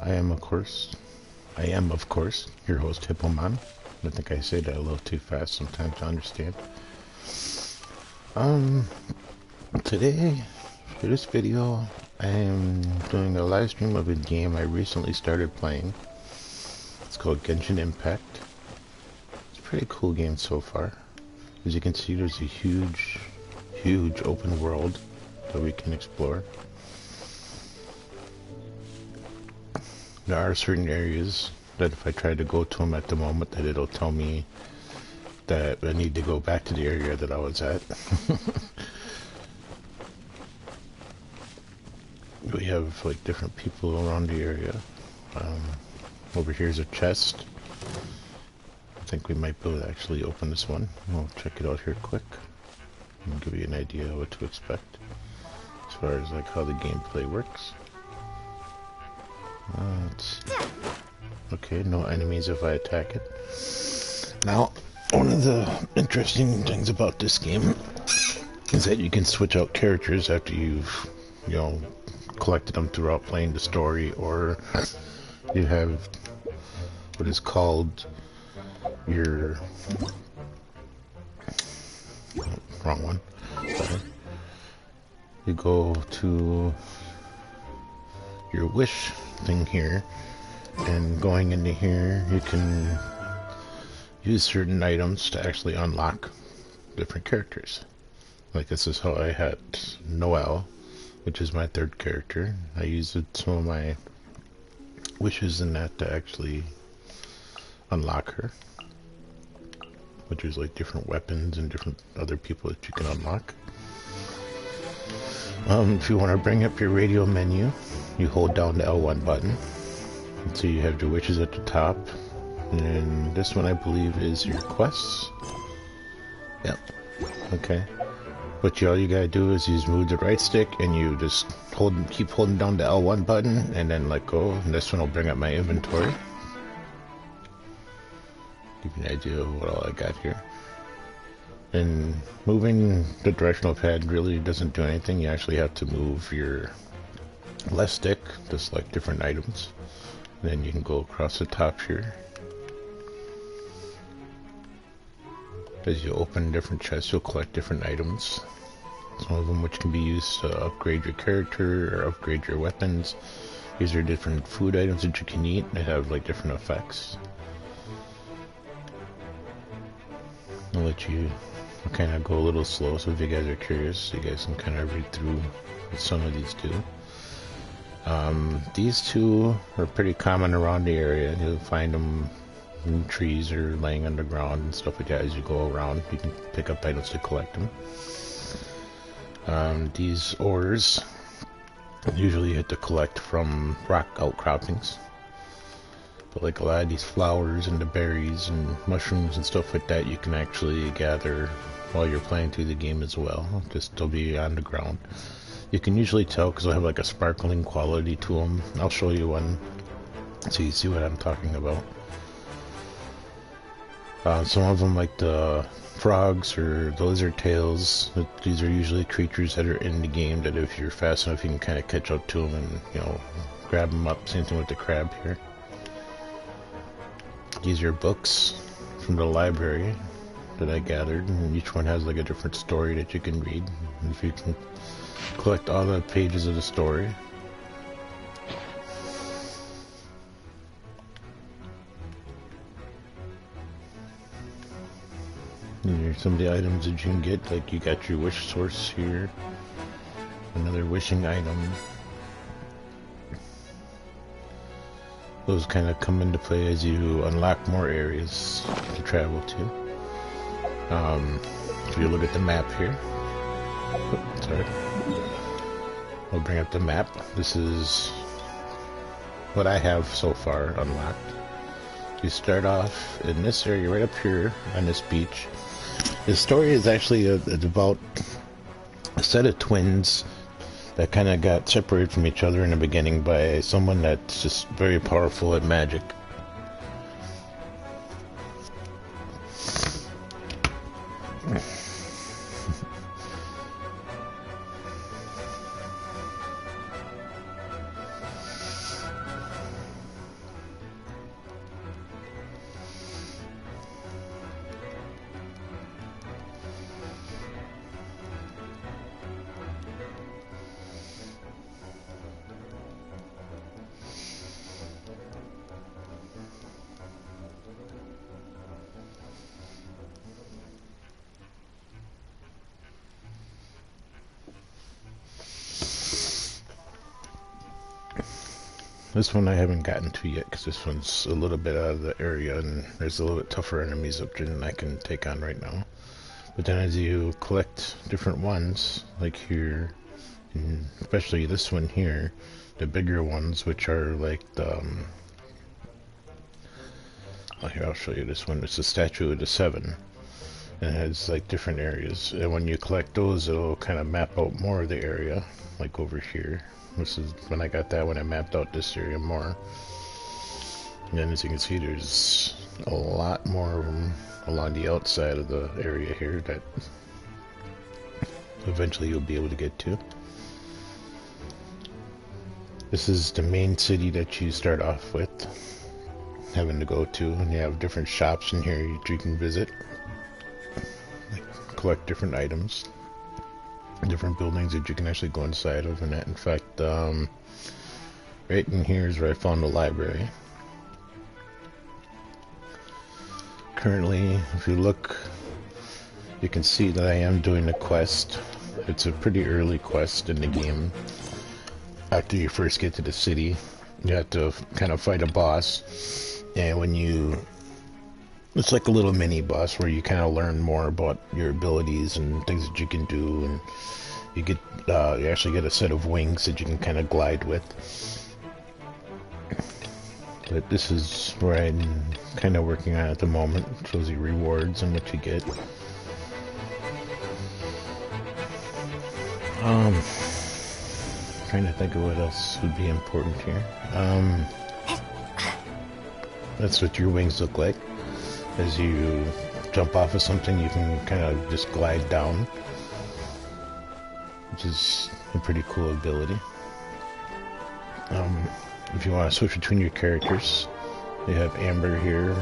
I am, of course, your host, Hippomon. I think I say that a little too fast sometimes to understand. Um, Today, for this video, I am doing a live stream of a game I recently started playing. It's called Genshin Impact. It's a pretty cool game so far. As you can see, there's a huge open world that we can explore. There are certain areas that if I try to go to them at the moment, that it'll tell me that I need to go back to the area that I was at. We have like different people around the area. Over here is a chest. I think we might be able to actually open this one. We'll check it out here quick and give you an idea of what to expect as far as like how the gameplay works. Okay, no enemies if I attack it. Now, one of the interesting things about this game is that you can switch out characters after you've, collected them throughout playing the story, or you have what is called your... wrong one. Sorry. You go to your wish thing here, and going into here you can use certain items to actually unlock different characters. Like this is how I had Noelle, which is my third character. I used some of my wishes in that to actually unlock her, which is like different weapons and different other people that you can unlock. If you want to bring up your radio menu, you hold down the L1 button. So you have your wishes at the top, and this one I believe is your quests. Yep. Okay. But all you gotta do is you just move the right stick and you just keep holding down the L1 button and then let go, and this one will bring up my inventory. Give you an idea of what all I got here. And moving the directional pad really doesn't do anything. You actually have to move your left stick to select different items. And then you can go across the top here. As you open different chests, you'll collect different items. Some of them which can be used to upgrade your character or upgrade your weapons. These are different food items that you can eat. They have like different effects. I'll let you kind of go a little slow, so if you guys are curious, you guys can kind of read through what some of these do. These two are pretty common around the area. You'll find them in trees or laying underground and stuff like that. As you go around, you can pick up items to collect them. These ores usually you have to collect from rock outcroppings. But like a lot of these flowers and the berries and mushrooms and stuff like that, you can actually gather while you're playing through the game as well. Just they'll be on the ground. You can usually tell because they'll have like a sparkling quality to them. I'll show you one so you see what I'm talking about. Some of them, like the frogs or the lizard tails, these are usually creatures that are in the game that if you're fast enough you can kind of catch up to them and, grab them up. Same thing with the crab here. These are books from the library that I gathered, and each one has like a different story that you can read. And if you can collect all the pages of the story, and here's some of the items that you can get. Like you got your wish source here, another wishing item. Those kind of come into play as you unlock more areas to travel to. If you look at the map here, sorry, I'll bring up the map. This is what I have so far unlocked. You start off in this area right up here on this beach. The story is actually about a set of twins that kind of got separated from each other in the beginning by someone that's just very powerful at magic. This one I haven't gotten to yet because this one's a little bit out of the area and there's a little bit tougher enemies up there than I can take on right now. But then as you collect different ones, like here, and especially this one here, the bigger ones, which are like the... oh, here, I'll show you this one. It's the Statue of the Seven. And it has like different areas. And when you collect those, it'll kind of map out more of the area, like over here. This is when I got that, when I mapped out this area more. And then as you can see, there's a lot more of them along the outside of the area here that eventually you'll be able to get to. This is the main city that you start off with having to go to, and you have different shops in here that you can visit, like collect different items, different buildings that you can actually go inside of. And that, in fact, right in here is where I found the library. Currently, if you look, you can see that I am doing a quest. It's a pretty early quest in the game. After you first get to the city, you have to kind of fight a boss, and when you... it's like a little mini boss where you kind of learn more about your abilities and things that you can do, and you get you actually get a set of wings that you can kind of glide with. But this is where I'm kind of working on at the moment. It shows you rewards and what you get. Trying to think of what else would be important here. That's what your wings look like. As you jump off of something, you can kind of just glide down, which is a pretty cool ability. If you want to switch between your characters, you have Amber here.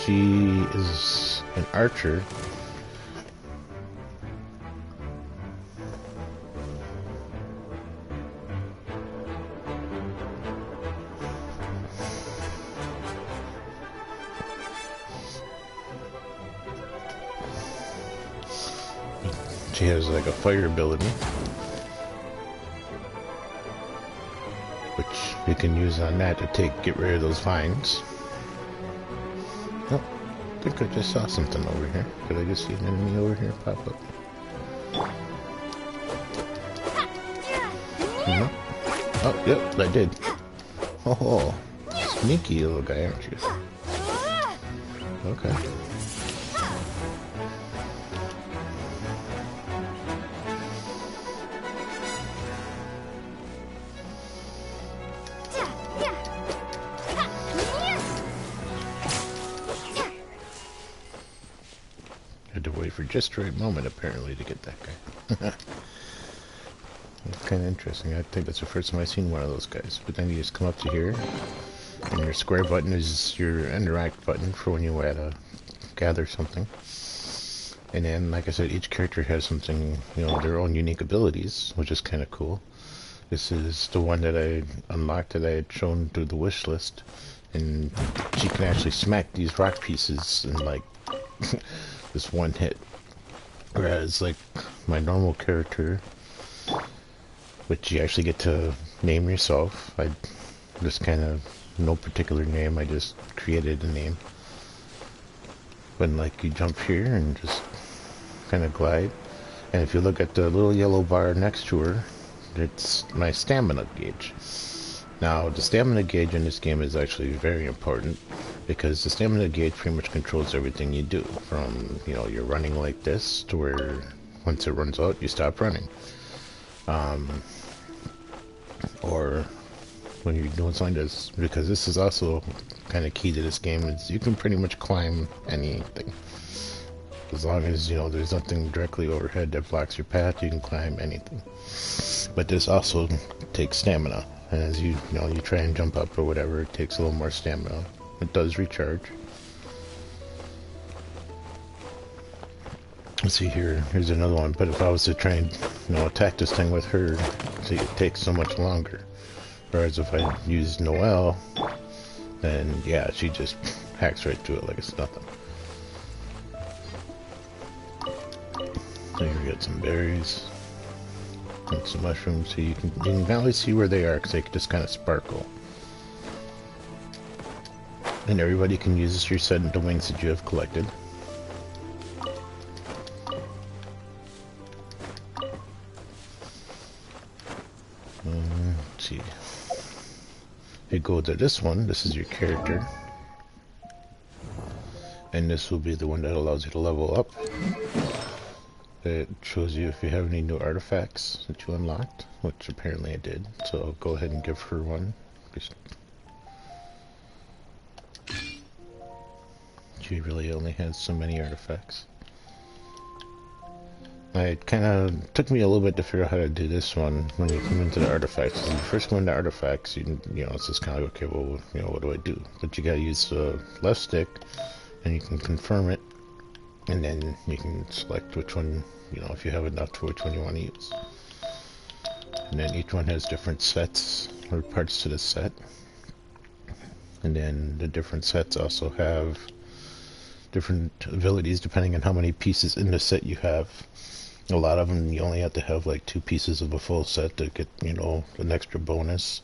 She is an archer. She has like a fire ability, which you can use on that to get rid of those vines. Oh, I think I just saw something over here. Did I just see an enemy over here pop up? No? Oh, yep, I did. Oh, sneaky little guy, aren't you? Okay. For just the right moment, apparently, to get that guy. It's kind of interesting. I think that's the first time I've seen one of those guys. But then you just come up to here, and your square button is your interact button for when you want to gather something. And then, like I said, each character has something, you know, their own unique abilities, which is kind of cool. This is the one that I unlocked that I had shown through the wish list, and she can actually smack these rock pieces in like this one hit, whereas like my normal character, which you actually get to name yourself, I just kind of, no particular name, I just created a name. When like you jump here and just kind of glide, and if you look at the little yellow bar next to her, it's my stamina gauge. Now the stamina gauge in this game is actually very important, because the stamina gauge pretty much controls everything you do, from, you know, you're running like this to where once it runs out you stop running, or when you're doing something like this, because this is also kind of key to this game, is you can pretty much climb anything. As long as, you know, there's nothing directly overhead that blocks your path, you can climb anything. But this also takes stamina, and as you know, you try and jump up or whatever, it takes a little more stamina. It does recharge. Let's see here, here's another one, but if I was to try and, you know, attack this thing with her, see, it takes so much longer. Whereas if I use Noelle, then yeah, she just hacks right through it like it's nothing. So here we got some berries and some mushrooms, so you can finally see where they are, because they just kind of sparkle. And everybody can use your set of wings that you have collected. Let's see. If you go to this one, this is your character. And this will be the one that allows you to level up. It shows you if you have any new artifacts that you unlocked, which apparently I did. So I'll go ahead and give her one. She really only has so many artifacts. It kind of took me a little bit to figure out how to do this one when you come into the artifacts. When you first go into artifacts, you know, it's just kind of like, okay, well, you know, what do I do? But you gotta use the left stick, and you can confirm it, and then you can select which one, you know, if you have enough to which one you want to use. And then each one has different sets, or parts to the set. And then the different sets also have different abilities depending on how many pieces in the set you have. A lot of them you only have to have like 2 pieces of a full set to get, you know, an extra bonus.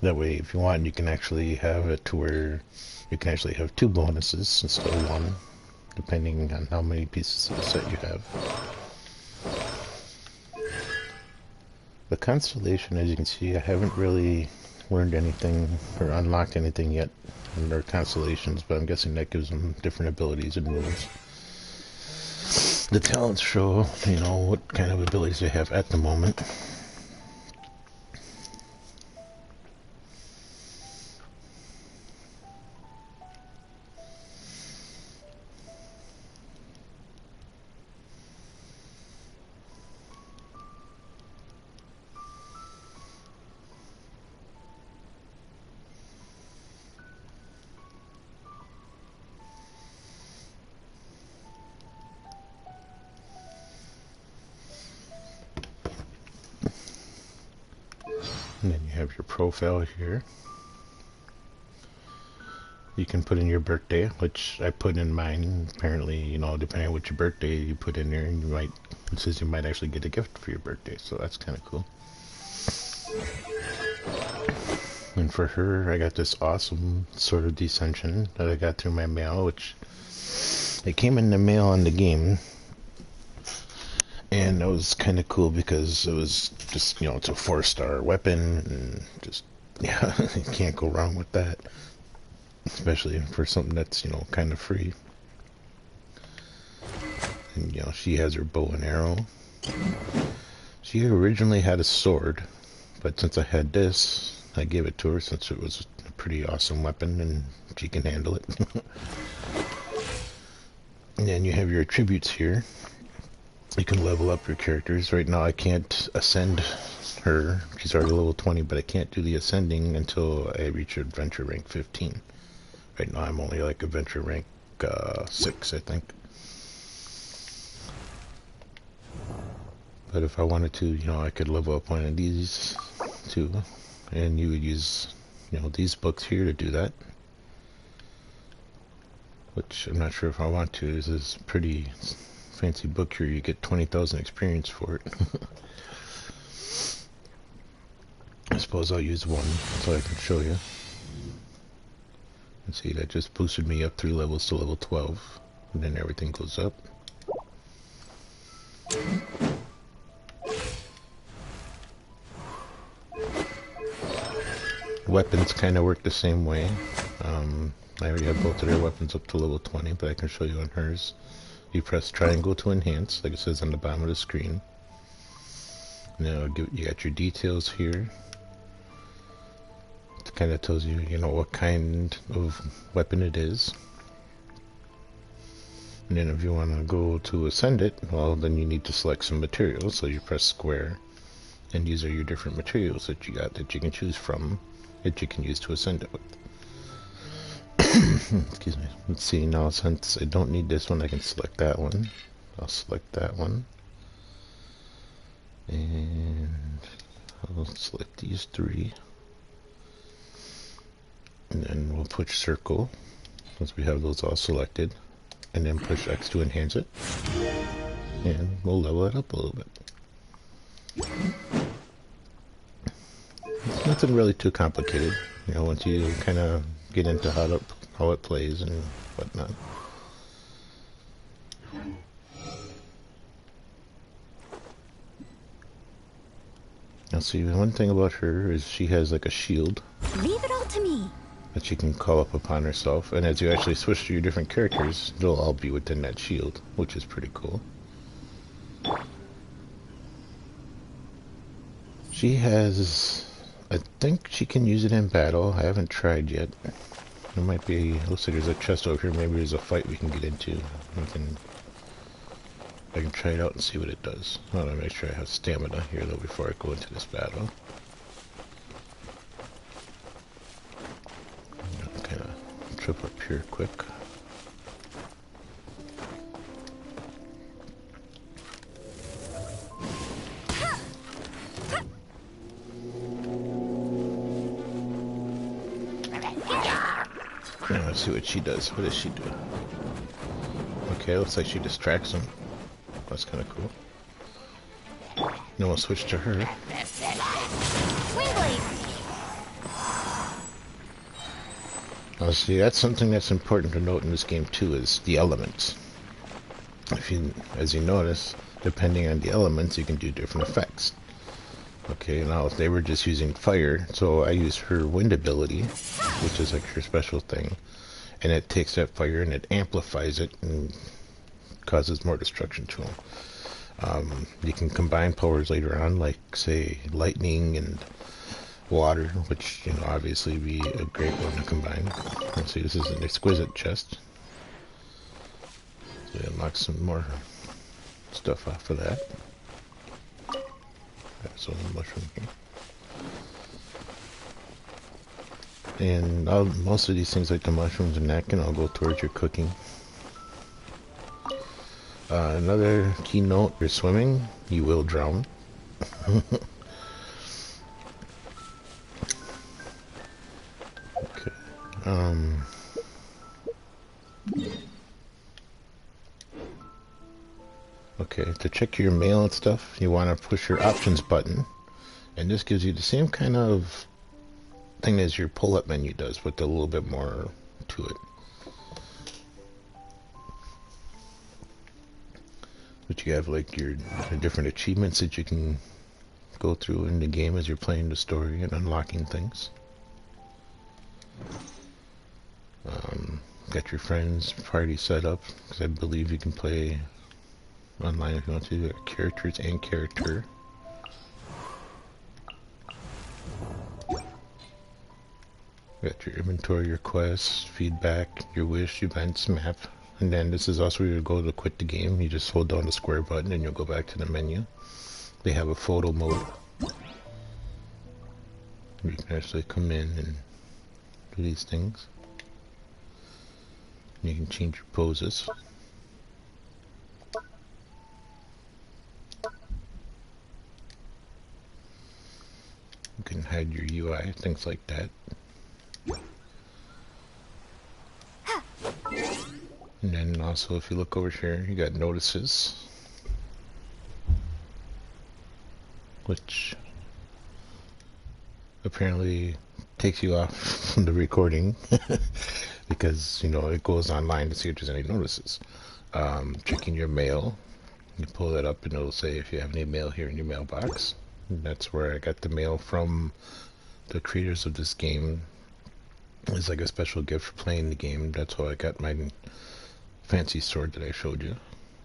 That way, if you want, you can actually have it to where you can actually have 2 bonuses instead of 1, depending on how many pieces of the set you have. The constellation, as you can see, I haven't really learned anything or unlocked anything yet in their constellations, but I'm guessing that gives them different abilities and moves. The talents show, you know, what kind of abilities they have at the moment. And then you have your profile here. You can put in your birthday, which I put in mine. Apparently, you know, depending on which your birthday you put in there, you might, it says you might actually get a gift for your birthday, so that's kind of cool. And for her, I got this awesome sort of descension that I got through my mail, which it came in the mail on the game. And that was kind of cool because it was just, you know, it's a 4-star weapon, and just, yeah, you can't go wrong with that. Especially for something that's, you know, kind of free. And, you know, she has her bow and arrow. She originally had a sword, but since I had this, I gave it to her since it was a pretty awesome weapon and she can handle it. And then you have your attributes here. You can level up your characters. Right now I can't ascend her. She's already level 20, but I can't do the ascending until I reach adventure rank 15. Right now I'm only like adventure rank 6, I think. But if I wanted to, you know, I could level up one of these too. And you would use, you know, these books here to do that. Which I'm not sure if I want to. This is pretty fancy book here. You get 20,000 experience for it. I suppose I'll use one so I can show you. And see, that just boosted me up 3 levels to level 12. And then everything goes up. Weapons kind of work the same way. I already have both of their weapons up to level 20, but I can show you on hers. You press triangle to enhance, like it says on the bottom of the screen. Now you got your details here. It kind of tells you, you know, what kind of weapon it is. And then if you want to go to ascend it, well, then you need to select some materials. So you press square, and these are your different materials that you got that you can choose from, that you can use to ascend it with. Excuse me. Let's see, now since I don't need this one, I can select that one. I'll select that one. And I'll select these 3. And then we'll push circle, once we have those all selected. And then push X to enhance it. And we'll level it up a little bit. It's nothing really too complicated. You know, once you kind of get into how it plays and whatnot. Now see, one thing about her is she has like a shield. Leave it all to me. That she can call up upon herself, and as you actually switch to your different characters, they'll all be within that shield, which is pretty cool. She has, I think she can use it in battle. I haven't tried yet. There might be, looks like there's a chest over here. Maybe there's a fight we can get into. I can try it out and see what it does. I want to make sure I have stamina here though before I go into this battle. Kind of trip up here quick. Now let's see what she does. What does she do? Okay, looks like she distracts him. That's kind of cool. Then we'll switch to her. Now see, that's something that's important to note in this game too, is the elements. As you notice, depending on the elements, you can do different effects. Okay, now if they were just using fire, so I use her wind ability, which is like her special thing, and it takes that fire and it amplifies it and causes more destruction to them. You can combine powers later on, like say lightning and water, which obviously be a great one to combine. Let's see, this is an exquisite chest. So we unlock some more stuff off of that. So mushroom here. And most of these things like the mushrooms and that can all go towards your cooking. Another keynote, you're swimming, you will drown. Okay. Okay, to check your mail and stuff, you want to push your options button. And this gives you the same kind of thing as your pull-up menu does, but a little bit more to it. But you have like your different achievements that you can go through in the game as you're playing the story and unlocking things. Got your friends party set up, because I believe you can play online if you want to. Characters and character. Got your inventory, your quests, feedback, your wish, events, map. And then this is also where you go to quit the game. You just hold down the square button and you'll go back to the menu. They have a photo mode. You can actually come in and do these things. You can change your poses. You can hide your UI, things like that. And then also if you look over here, you got notices, which apparently takes you off from the recording because it goes online to see if there's any notices. Checking your mail, you pull that up and it'll say if you have any mail here in your mailbox. And that's where I got the mail from the creators of this game. It's like a special gift for playing the game. That's how I got my fancy sword that I showed you.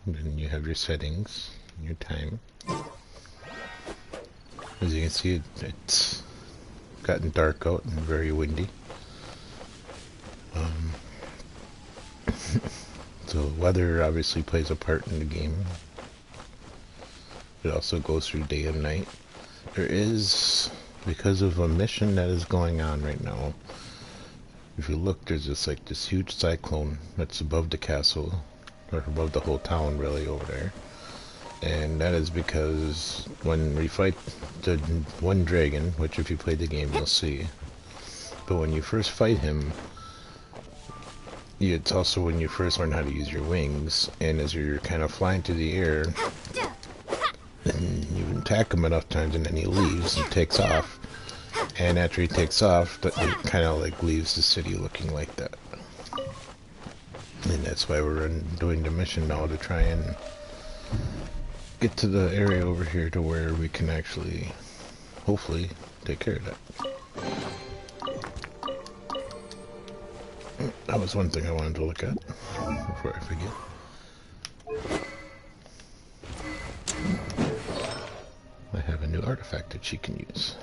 And then you have your settings, your time. As you can see, it's gotten dark out and very windy. So weather obviously plays a part in the game. It also goes through day and night. There is, because of a mission that is going on right now, if you look, there's this huge cyclone that's above the castle, or above the whole town really over there. And that is because when we fight the one dragon, which if you play the game you'll see, but when you first fight him, it's also when you first learn how to use your wings, and as you're kind of flying through the air, and you attack him enough times and then he leaves and takes off, And after he takes off, it kind of like leaves the city looking like that. And that's why we're doing the mission now, to try and get to the area over here to where we can actually, hopefully, take care of that. That was one thing I wanted to look at before I forget. I have a new artifact that she can use.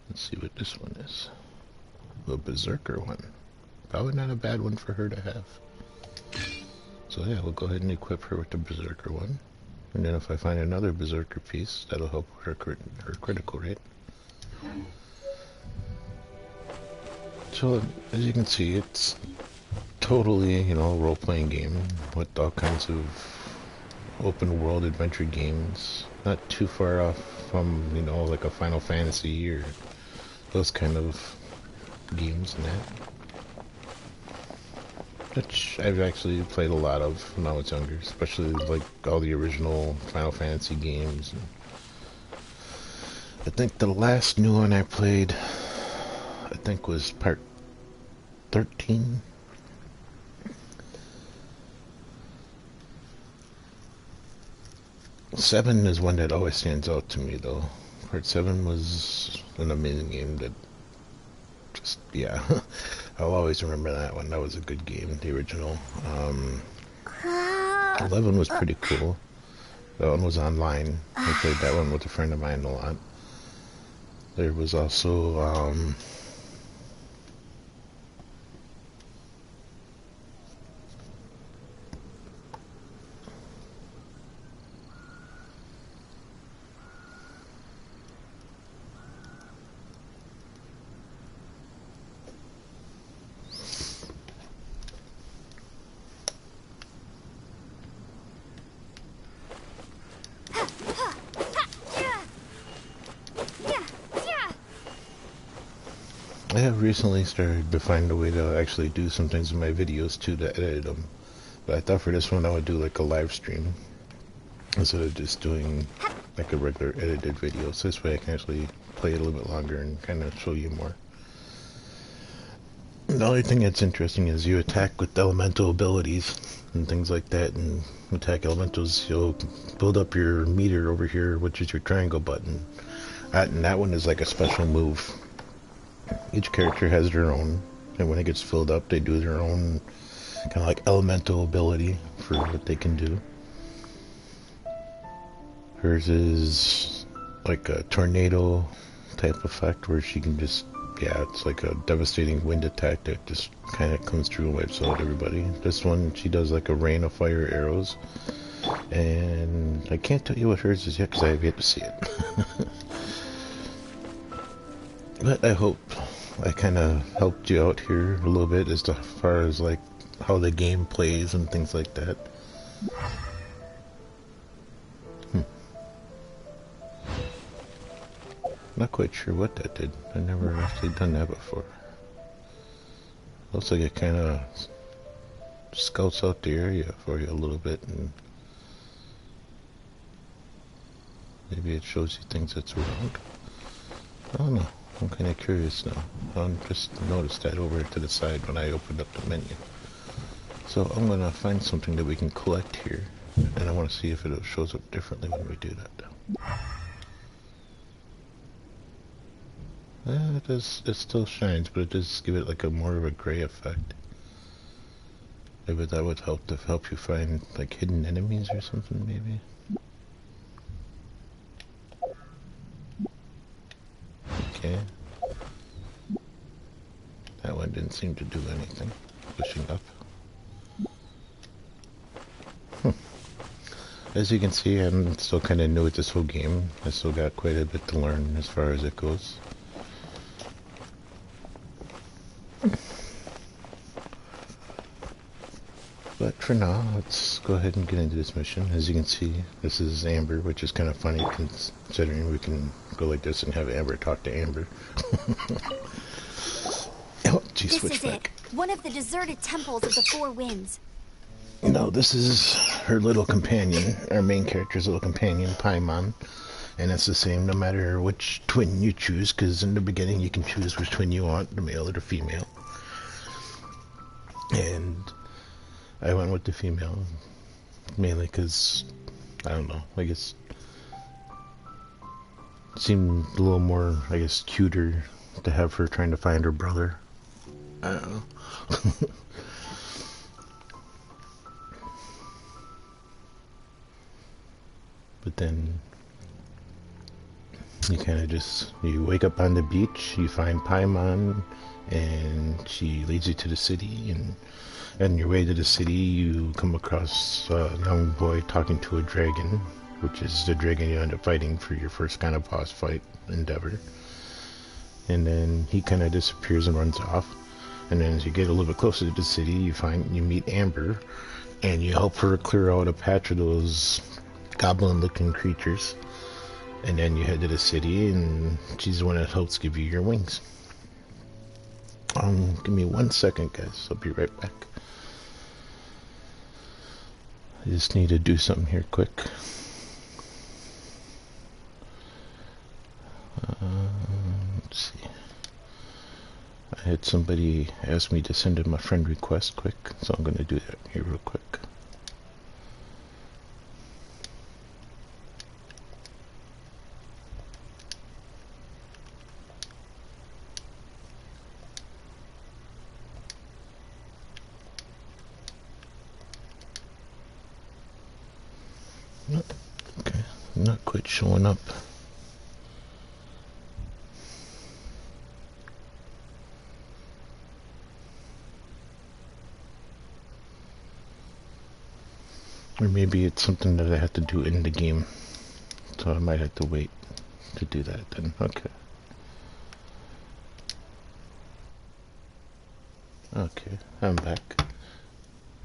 Let's see what this one is. A berserker one. Probably not a bad one for her to have. So yeah, we'll go ahead and equip her with the berserker one. And then if I find another berserker piece, that'll help her critical rate. So as you can see, it's totally, you know, a role-playing game with all kinds of open world adventure games. Not too far off from, you know, like a Final Fantasy or those kind of games and that. Which I've actually played a lot of when I was younger, especially like all the original Final Fantasy games. I think the last new one I played, I think, was part 13. Seven is one that always stands out to me, though. Part 7 was an amazing game that just, yeah, I'll always remember that one. That was a good game, the original. 11 was pretty cool. That one was online. I played that one with a friend of mine a lot. There was also, I have recently started to find a way to actually do some things in my videos too, to edit them. But I thought for this one I would do like a live stream instead of just doing like a regular edited video. So this way I can actually play it a little bit longer and kind of show you more. The only thing that's interesting is you attack with elemental abilities and things like that, and attack elementals, you'll build up your meter over here, which is your triangle button. And that one is like a special move. Each character has their own, and when it gets filled up, they do their own kind of like elemental ability for what they can do. Hers is like a tornado type effect where she can just, yeah, it's like a devastating wind attack that just kind of comes through and wipes out everybody. This one, she does like a rain of fire arrows, and I can't tell you what hers is yet because I have yet to see it. But I hope I kind of helped you out here a little bit as far as like how the game plays and things like that. Not quite sure what that did. I've never actually done that before. Looks like it kind of scouts out the area for you a little bit, and maybe it shows you things that's around. I don't know. I'm kind of curious now. I just noticed that over to the side when I opened up the menu. So I'm going to find something that we can collect here, and I want to see if it shows up differently when we do that. Yeah, it does. It still shines, but it does give it like a more of a gray effect. Maybe that would help you find like hidden enemies or something, maybe. Okay. That one didn't seem to do anything. Pushing up. As you can see, I'm still kind of new at this whole game. I still got quite a bit to learn as far as it goes. But for now, let's go ahead and get into this mission. As you can see, this is Amber, which is kind of funny considering we can go like this and have Amber talk to Amber. Oh, gee, this switch is back. it. One of the deserted temples of the Four Winds. No, this is her little companion, our main character's little companion, Paimon. And it's the same no matter which twin you choose, because in the beginning you can choose which twin you want, the male or the female. And I went with the female, mainly because, I don't know, I guess it seemed a little more, I guess, cuter to have her trying to find her brother. I don't know. But then you kind of just, you wake up on the beach, you find Paimon, and she leads you to the city, and on your way to the city you come across a young boy talking to a dragon, which is the dragon you end up fighting for your first kind of boss fight endeavor. And then he kind of disappears and runs off. And then as you get a little bit closer to the city, you meet Amber, and you help her clear out a patch of those goblin-looking creatures. And then you head to the city, and she's the one that helps give you your wings. Give me 1 second, guys. I'll be right back. I just need to do something here quick. Let's see. I had somebody ask me to send in my friend request quick, so I'm going to do that here real quick. Okay, not quite showing up. Or maybe it's something that I have to do in the game. So I might have to wait to do that then. Okay. Okay, I'm back.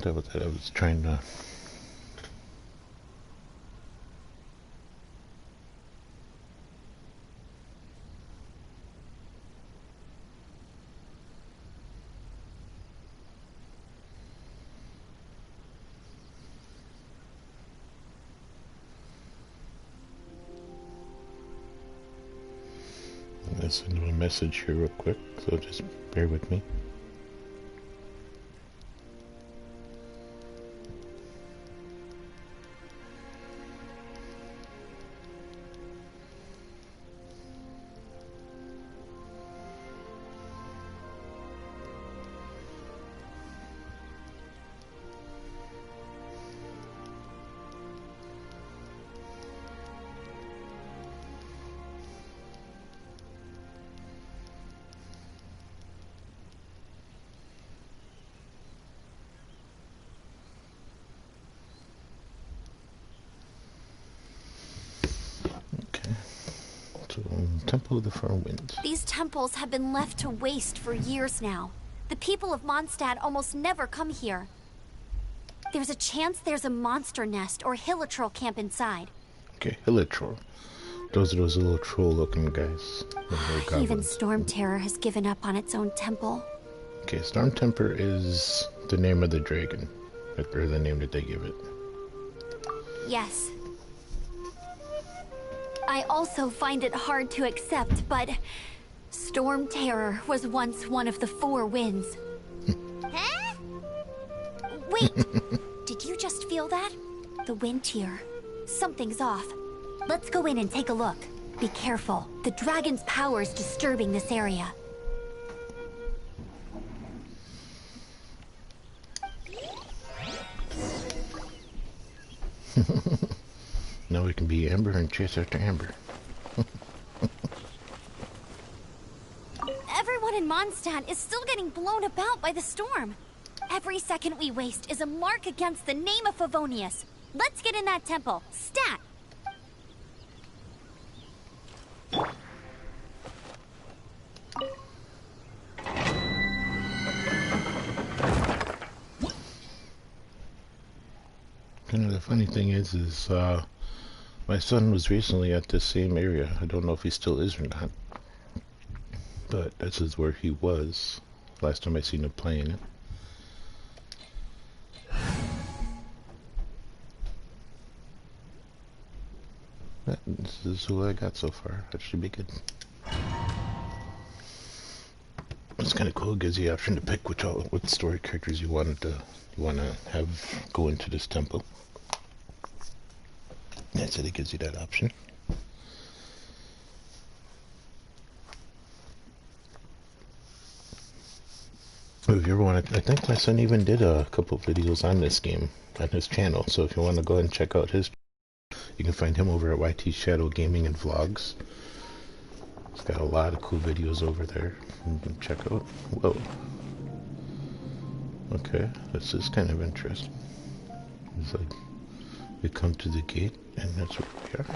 That was that. I was trying to... I'll send him a message here real quick, so just bear with me. Temple of the Four Winds. These temples have been left to waste for years now. The people of Mondstadt almost never come here. There's a chance there's a monster nest or hilitrol camp inside. Okay, hilitrol. Those are those little troll-looking guys. Even Storm Terror has given up on its own temple. Okay, Storm Temper is the name of the dragon, or the name that they give it. Yes. I also find it hard to accept, but Storm Terror was once one of the Four Winds. Huh? Wait, did you just feel that? The wind here. Something's off. Let's go in and take a look. Be careful. The dragon's power is disturbing this area. Now we can be Amber and chase after Amber. Everyone in Mondstadt is still getting blown about by the storm. Every second we waste is a mark against the name of Favonius. Let's get in that temple. Stat! You know, the funny thing is my son was recently at this same area. I don't know if he still is or not, but this is where he was last time I seen him playing it. this is who I got so far. That should be good. It's kind of cool. It gives you the option to pick what story characters you want to have go into this temple. That's it. It gives you that option. If you ever want to, I think my son even did a couple videos on this game on his channel. So if you want to go ahead and check out his, you can find him over at YT Shadow Gaming and Vlogs. He's got a lot of cool videos over there. You can check out. Whoa. Okay, this is kind of interesting. It's like we come to the gate, and that's where we are.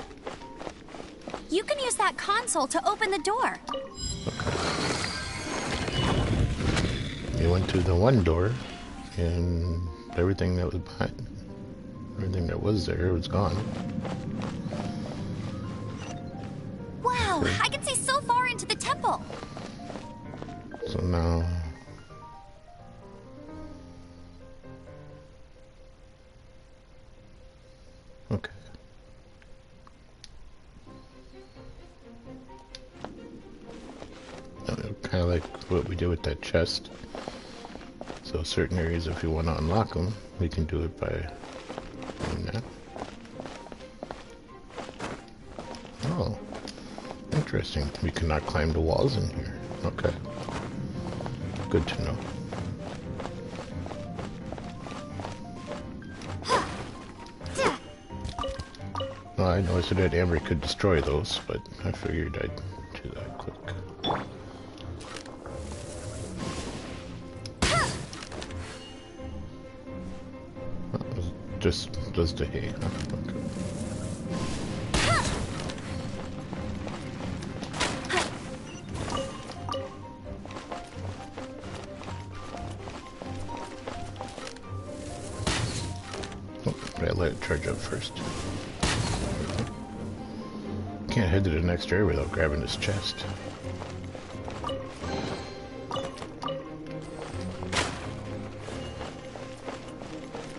You can use that console to open the door. Okay. You went to the one door, and everything that was behind, everything that was there was gone. Wow, I can see so far into the temple. So now, okay. Kind of like what we did with that chest. So certain areas, if you want to unlock them, we can do it by doing that. Oh, interesting. We cannot climb the walls in here. Okay. Good to know. Well, I noticed that Amber could destroy those, but I figured I'd do that quick. Just does the hay. Huh? Okay. Oh, I let it charge up first. Can't head to the next area without grabbing this chest.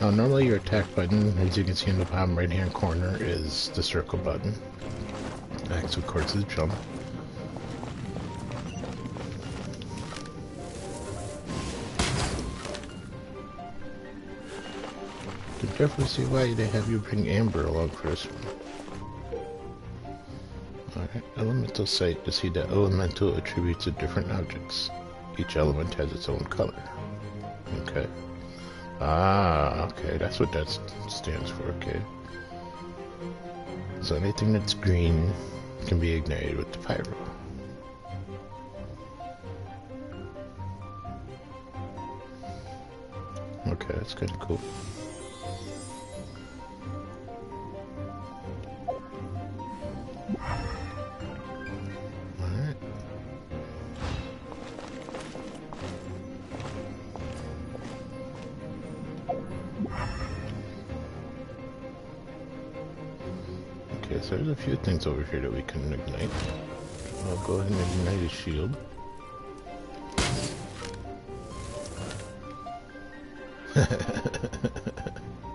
Now, normally your attack button, as you can see in the bottom right hand corner, is the circle button. X, of course, is jump. You can definitely see why they have you bring Amber along for this one. Alright, elemental sight to see that elemental attributes to different objects. Each element has its own color. Okay. Ah, okay, that's what that stands for, okay. So anything that's green can be ignited with the pyro. Okay, that's kind of cool. Alright. Okay, so there's a few things over here that we can ignite. I'll go ahead and ignite his shield.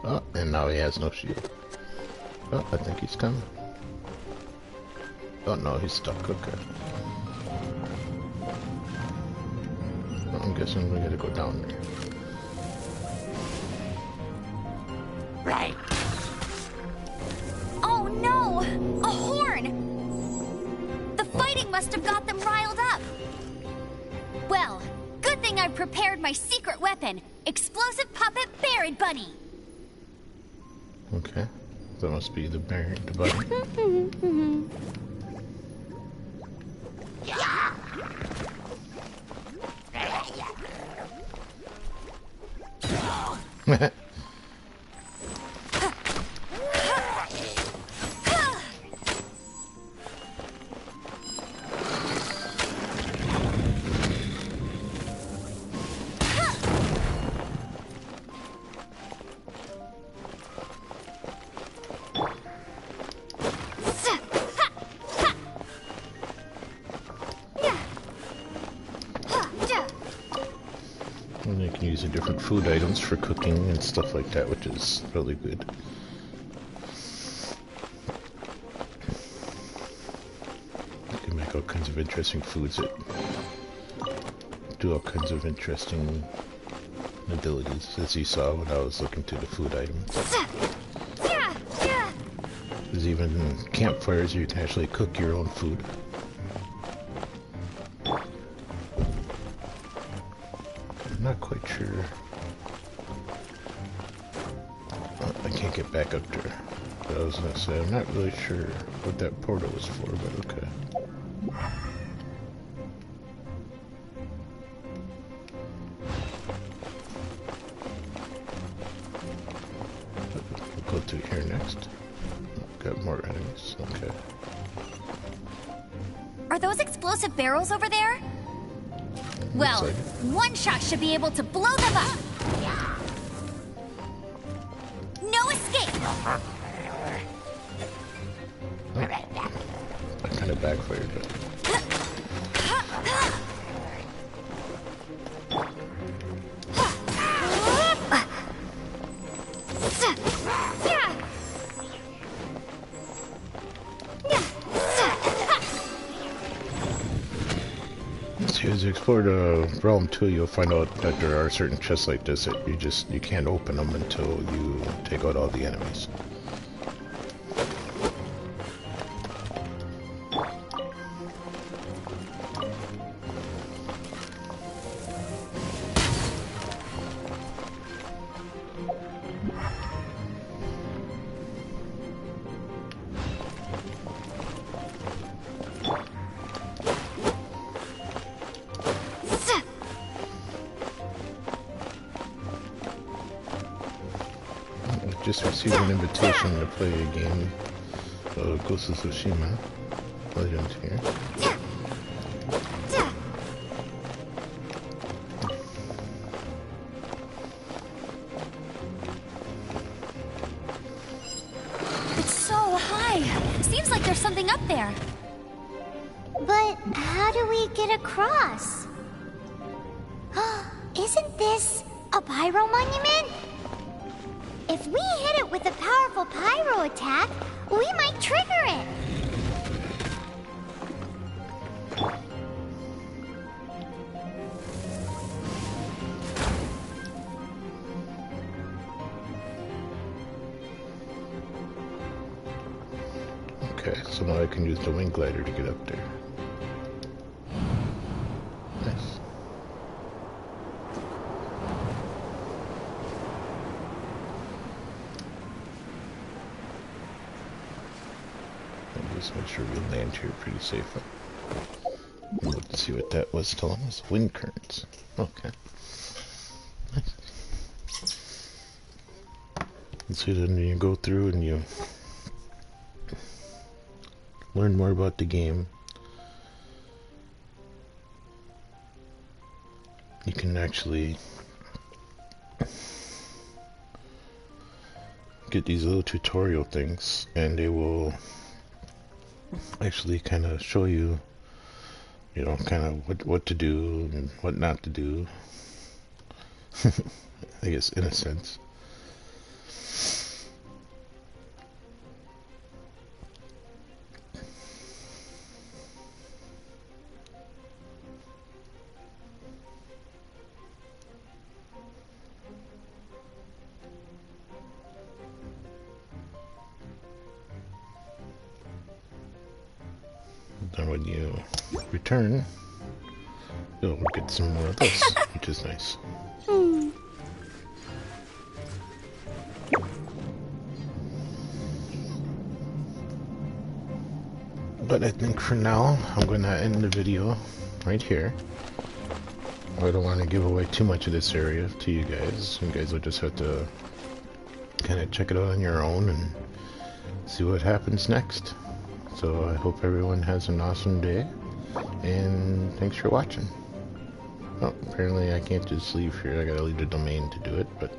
Oh, and now he has no shield. Oh, I think he's coming. Oh no, he's stuck. Okay. Well, I'm guessing we gotta go down there. Right. Oh no! A horn! The fighting must have got them riled up. Well, good thing I prepared my secret weapon, explosive puppet Buried Bunny. Okay. That must be the bunny. And you can use the different food items for cooking and stuff like that, which is really good. of interesting foods that do all kinds of interesting abilities, as you saw when I was looking through the food items. There's even campfires you can actually cook your own food. I'm not quite sure. Oh, I can't get back up there. But I was gonna say, I'm not really sure what that portal was for, but okay. We'll go through here next. Got more enemies, okay. Are those explosive barrels over there? Well, like one shot should be able to blow them up. No escape. Oh, I kind of backfired, but... As you explore the realm too, you'll find out that there are certain chests like this that you can't open them until you take out all the enemies. Just received an invitation to play a game of Ghost of Tsushima Legends here. It's so high. Seems like there's something up there. But how do we get across? Isn't this a pyro monument? If we hit it with a powerful pyro attack, we might trigger it. Okay, so now I can use the wing glider to get up there. Nice. Just make sure we land here pretty safely. Let's see what that was telling us. Wind currents. Okay. Nice. And so then you go through and you learn more about the game. You can actually get these little tutorial things, and they will actually kind of show you, you know, kind of what to do and what not to do. I guess in a sense. Then when you return, you'll get some more of this, which is nice. But I think for now, I'm going to end the video right here. I don't want to give away too much of this area to you guys. You guys will just have to kind of check it out on your own and see what happens next. So I hope everyone has an awesome day, and thanks for watching. Oh, apparently I can't just leave here. I gotta leave the domain to do it, but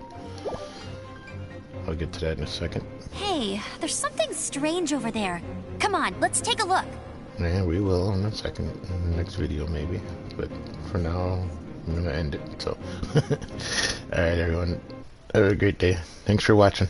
I'll get to that in a second. Hey, there's something strange over there. Come on, let's take a look. Yeah, we will in a second, in the next video maybe. But for now, I'm gonna end it, so. Alright everyone, have a great day. Thanks for watching.